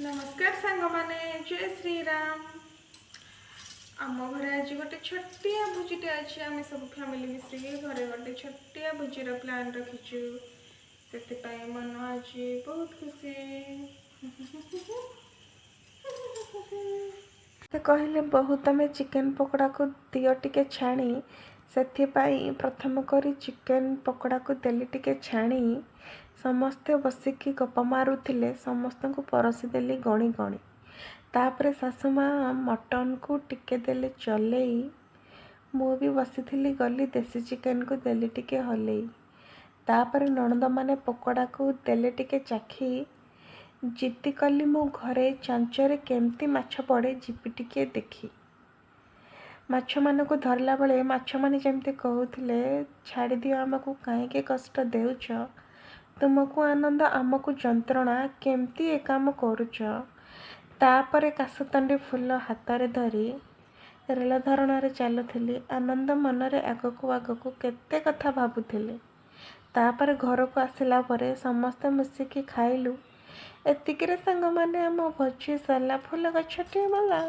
नमस्कार सांग मैंने जय श्री राम। आम घरे आज गोटे छोटिया भोजीटे अच्छी आम सब फैमिली मिसिकी घरे गोटे छोटिया भोजीर प्लान रखीचु से मन आज बहुत खुशी। से कहले बहुत आम चिकेन पकोड़ा को दियो टिके छाणी से प्रथम करी चिकेन पकोड़ा को देली टिके छाणी समस्ते बसिकी गप मारुथिले समस्त को परसी देली गणी गणी। तापर सासुमा मटन को टिके देले चलेई मु भी बसी गली देसी चिकेन को देली टिके हलेई। तापर नणंद माने पकोड़ा को देले टिके चाखी जिद्दी कली मो घरे चांचरे केमती माछ पड़े जीपी टिके देखी। माछ मान को धरला बेले माछ माने जेमती कहूथिले छाड़ी दियो आमको काहेके कष्ट देउछ तुमको आनंद आमको जंत्रणा केमती ए काम करूछ। तापरे काशतंडी फूल हाथ धरी रेल धरणा चलुली आनंद मनरे आगकू केते कथा भाबुथिले। तापर घर को आसिला परे समस्ते मिसिकी खाइलु। एतिकिरे सांग माने आम भोजी सरला फूल गछटे मला।